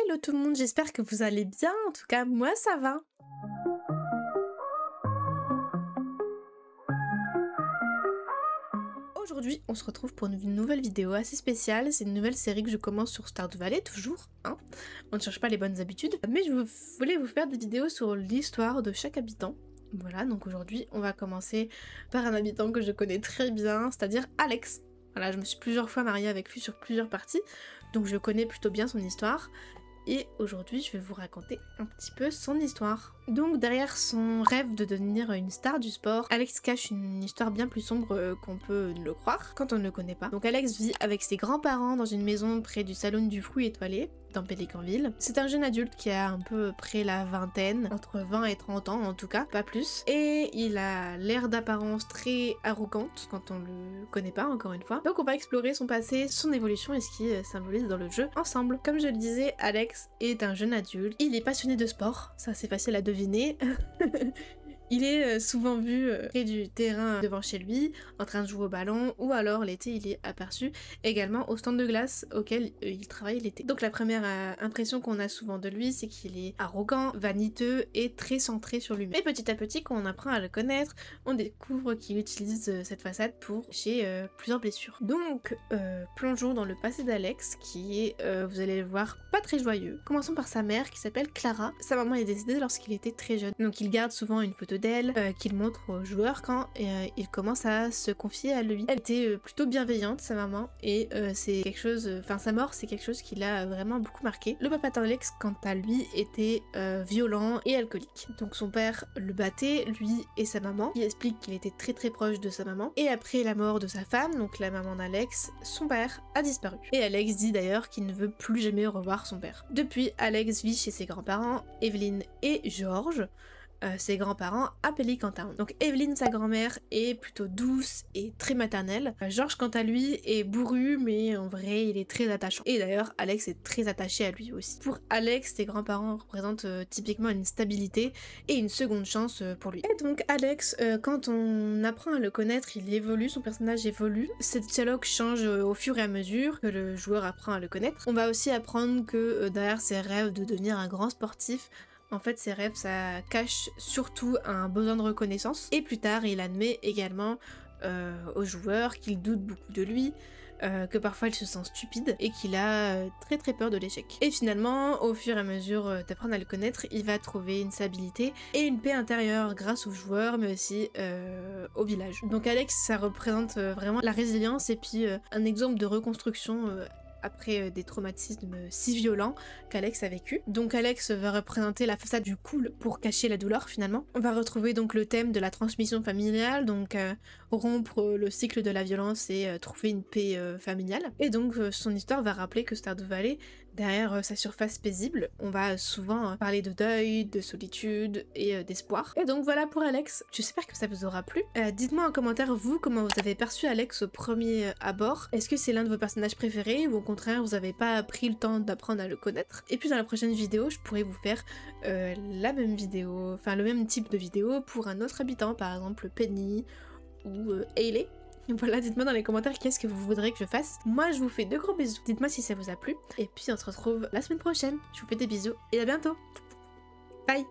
Hello tout le monde, j'espère que vous allez bien, en tout cas moi ça va. Aujourd'hui on se retrouve pour une nouvelle vidéo assez spéciale, c'est une nouvelle série que je commence sur Stardew Valley toujours, hein. On ne cherche pas les bonnes habitudes, mais je voulais vous faire des vidéos sur l'histoire de chaque habitant. Voilà, donc aujourd'hui on va commencer par un habitant que je connais très bien, c'est-à-dire Alex. Voilà, je me suis plusieurs fois mariée avec lui sur plusieurs parties, donc je connais plutôt bien son histoire. Et aujourd'hui, je vais vous raconter un petit peu son histoire. Donc derrière son rêve de devenir une star du sport, Alex cache une histoire bien plus sombre qu'on peut le croire quand on ne le connaît pas. Donc Alex vit avec ses grands-parents dans une maison près du Salon du Fruit étoilé, dans Pélicanville. C'est un jeune adulte qui a un peu près la vingtaine, entre 20 et 30 ans en tout cas, pas plus. Et il a l'air d'apparence très arrogante quand on le connaît pas, encore une fois. Donc on va explorer son passé, son évolution et ce qui symbolise dans le jeu ensemble. Comme je le disais, Alex est un jeune adulte. Il est passionné de sport, ça c'est facile à deviner. Il est souvent vu près du terrain devant chez lui, en train de jouer au ballon, ou alors l'été il est aperçu également au stand de glace auquel il travaille l'été. Donc la première impression qu'on a souvent de lui, c'est qu'il est arrogant, vaniteux et très centré sur lui-même. Et petit à petit, quand on apprend à le connaître, on découvre qu'il utilise cette façade pour cacher plusieurs blessures. Donc plongeons dans le passé d'Alex, qui est, vous allez le voir, pas très joyeux. Commençons par sa mère qui s'appelle Clara. Sa maman est décédée lorsqu'il était très jeune, donc il garde souvent une photo d'elle qu'il montre aux joueurs quand il commence à se confier à lui. Elle était plutôt bienveillante, sa maman, et c'est quelque chose, enfin sa mort c'est quelque chose qui l'a vraiment beaucoup marqué. Le papa d'Alex, quant à lui, était violent et alcoolique. Donc son père le battait, lui et sa maman. Il explique qu'il était très proche de sa maman. Et après la mort de sa femme, donc la maman d'Alex, son père a disparu. Et Alex dit d'ailleurs qu'il ne veut plus jamais revoir son père. Depuis, Alex vit chez ses grands-parents, Evelyn et George, ses grands-parents à Pelicantown. Donc Evelyn, sa grand-mère, est plutôt douce et très maternelle. George, quant à lui, est bourru, mais en vrai, il est très attachant. Et d'ailleurs, Alex est très attaché à lui aussi. Pour Alex, ses grands-parents représentent typiquement une stabilité et une seconde chance pour lui. Et donc Alex, quand on apprend à le connaître, il évolue, son personnage évolue. Cette dialogue change au fur et à mesure que le joueur apprend à le connaître. On va aussi apprendre que derrière ses rêves de devenir un grand sportif, en fait, ses rêves, ça cache surtout un besoin de reconnaissance. Et plus tard, il admet également aux joueurs qu'il doute beaucoup de lui, que parfois il se sent stupide et qu'il a très peur de l'échec. Et finalement, au fur et à mesure d'apprendre à le connaître, il va trouver une stabilité et une paix intérieure grâce aux joueurs, mais aussi au village. Donc Alex, ça représente vraiment la résilience et puis un exemple de reconstruction après des traumatismes si violents qu'Alex a vécu. Donc Alex va représenter la façade du cool pour cacher la douleur finalement. On va retrouver donc le thème de la transmission familiale, donc rompre le cycle de la violence et trouver une paix familiale. Et donc son histoire va rappeler que Stardew Valley, derrière sa surface paisible, on va souvent parler de deuil, de solitude et d'espoir. Et donc voilà pour Alex, j'espère que ça vous aura plu. Dites-moi en commentaire vous comment vous avez perçu Alex au premier abord. Est-ce que c'est l'un de vos personnages préférés ou au contraire vous n'avez pas pris le temps d'apprendre à le connaître? Et puis dans la prochaine vidéo je pourrais vous faire la même vidéo, enfin le même type de vidéo pour un autre habitant, par exemple Penny ou Hayley. Voilà, dites-moi dans les commentaires qu'est-ce que vous voudrez que je fasse. Moi je vous fais de gros bisous, dites-moi si ça vous a plu. Et puis on se retrouve la semaine prochaine. Je vous fais des bisous et à bientôt. Bye.